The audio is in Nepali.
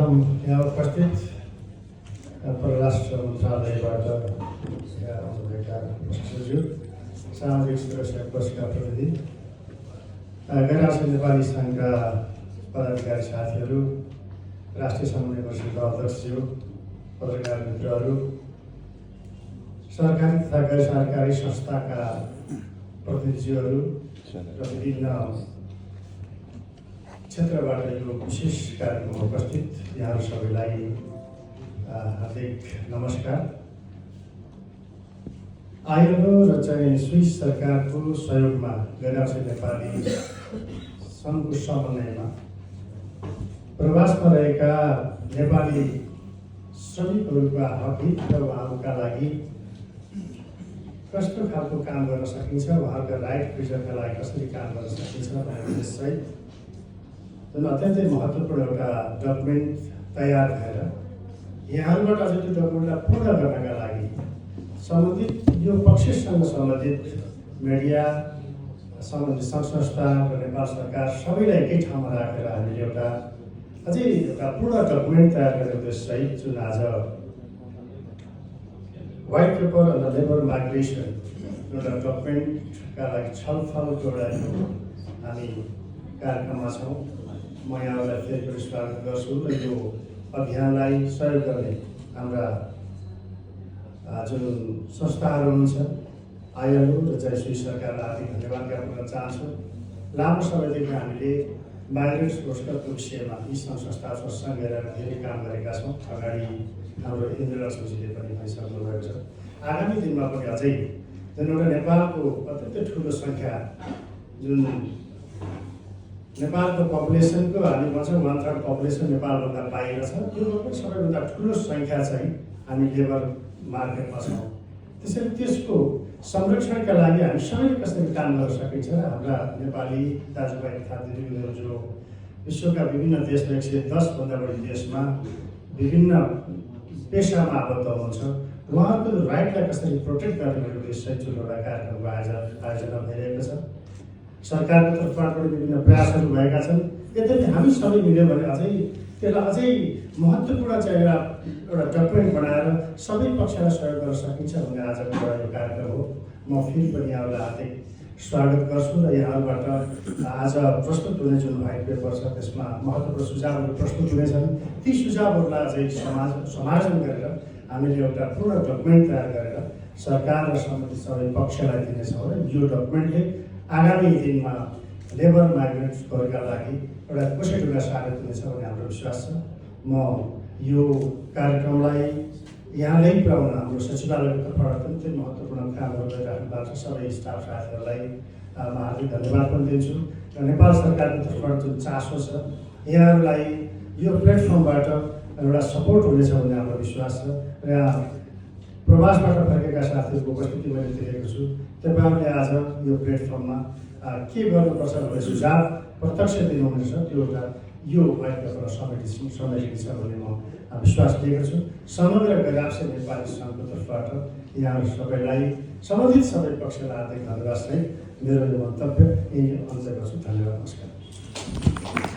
सर्वप्रथम यहाँ उपस्थित परराष्ट्र मन्त्रालयबाट यहाँ आउनुभएका सचिव, सामाजिक सुरक्षा कोषका प्रतिनिधि, गैर नेपाली सङ्घका पदाधिकारी साथीहरू, राष्ट्रिय समन्वय परिषदका अध्यक्षज्यू, पत्रकार मित्रहरू, सरकारी तथा गैर सरकारी संस्थाका प्रतिनिधिहरू र विभिन्न क्षेत्रबाट यो विशेष कार्यक्रममा उपस्थित यहाँहरू सबैलाई हार्दिक नमस्कार। आइएलओ र चाहिँ स्विस सरकारको सहयोगमा गैर नेपाली सङ्घको समन्वयमा प्रवासमा रहेका नेपाली श्रमिकहरूका हक हित र उहाँहरूका लागि कस्तो खालको काम गर्न सकिन्छ, उहाँहरूका राइट प्रिजर्भका लागि कसरी काम गर्न सकिन्छ भन्ने उद्देश्यसहित जुन अत्यन्तै महत्त्वपूर्ण एउटा डकुमेन्ट तयार भएर यहाँहरूबाट अझै त्यो डकुमेन्टलाई पूर्ण गर्नका लागि सम्बन्धित यो पक्षसँग सम्बन्धित मिडिया, सम्बन्धित सङ्घ संस्था र नेपाल सरकार सबैलाई एकै ठाउँमा राखेर हामीले एउटा अझै एउटा पूर्ण डकुमेन्ट तयार गर्ने उद्देश्यसहित जुन आज white paper on labour migration एउटा डकुमेन्टका लागि छलफलको एउटा हामी कार्यक्रममा छौँ। म यहाँलाई फेरि पनि स्वागत गर्छु र यो अभियानलाई सहयोग गर्ने हाम्रा जुन संस्थाहरू हुनुहुन्छ, आइएलओ र चाहिँ स्विस सरकारलाई हार्दिक धन्यवाद ज्ञापन गर्न चाहन्छु। लामो समयदेखि हामीले माइग्रेन्ट्स रोजगारको विषयमा यी सङ्घ संस्थाहरूसँग हेरेर धेरै काम गरेका छौँ। अगाडि हाम्रो इन्द्रलक्ष्मीजीले पनि भइसक्नु भएको छ। आगामी दिनमा पनि अझै जुन एउटा नेपालको अत्यन्तै ठुलो सङ्ख्या, जुन नेपालको पपुलेसनको हामी भन्छौँ 1/3 पपुलेसन नेपालभन्दा बाहिर छ, त्यो पनि सबैभन्दा ठुलो सङ्ख्या चाहिँ हामी लेबर मार्केटमा छौँ। त्यसैले त्यसको संरक्षणका लागि हामी सबैले कसरी काम गर्न सकिन्छ र हाम्रा नेपाली दाजुभाइ तथा दिदीबहिनीहरू जो विश्वका विभिन्न देशमा 110 बढी देशमा विभिन्न पेसामा आबद्ध हुनुहुन्छ, उहाँहरूको राइटलाई कसरी प्रोटेक्ट गर्ने भन्ने उद्देश्य जुन एउटा कार्यक्रमको आयोजना भइरहेको छ। सरकारको तर्फबाट पनि विभिन्न प्रयासहरू भएका छन्। यद्यपि हामी सबै मिल्यो भने अझै त्यसलाई अझै महत्त्वपूर्ण चाहिँ एउटा डकुमेन्ट बनाएर सबै पक्षलाई सहयोग गर्न सकिन्छ भन्ने आजको एउटा यो कार्यक्रम हो। म फेरि पनि यहाँहरूलाई हार्दिक स्वागत गर्छु र यहाँहरूबाट आज प्रस्तुत हुने जुन व्हाइट पेपर छ त्यसमा महत्त्वपूर्ण सुझावहरू प्रस्तुत हुनेछन्। ती सुझावहरूलाई अझै समायोजन गरेर हामीले एउटा पूर्ण डकुमेन्ट तयार गरेर सरकार र सम्बन्धित सबै पक्षलाई दिनेछौँ र यो डकुमेन्टले आगामी दिनमा लेबर माइग्रेन्ट्सहरूका लागि एउटा कसै ढुङ्गा साबित हुनेछ भन्ने हाम्रो विश्वास छ। म यो कार्यक्रमलाई यहाँले पुर्याउन हाम्रो सचिवालयको तर्फबाट अत्यन्तै महत्त्वपूर्ण कामहरू गरिराख्नु भएको छ सबै स्टाफ साथीहरूलाई म हार्दिक धन्यवाद पनि दिन्छु र नेपाल सरकारको तर्फबाट जुन चासो छ यहाँहरूलाई यो प्लेटफर्मबाट एउटा सपोर्ट हुनेछ भन्ने हाम्रो विश्वास छ र प्रवासबाट फर्केका साथीहरूको उपस्थिति मैले देखेको छु। तपाईँहरूले आज यो प्लेटफर्ममा के गर्नुपर्छ भन्ने सुझाव प्रत्यक्ष दिनुहुनेछ, त्यो एउटा यो व्हाइट पेपर समेटिन्छ भन्ने म विश्वास लिएको छु। समग्र गैर नेपाली सङ्घको तर्फबाट यहाँहरू सबैलाई सम्बन्धित सबै पक्षलाई हार्दिक धन्यवाद सहित मेरो यो मन्तव्य यही अन्त्य गर्छु। धन्यवाद, नमस्कार।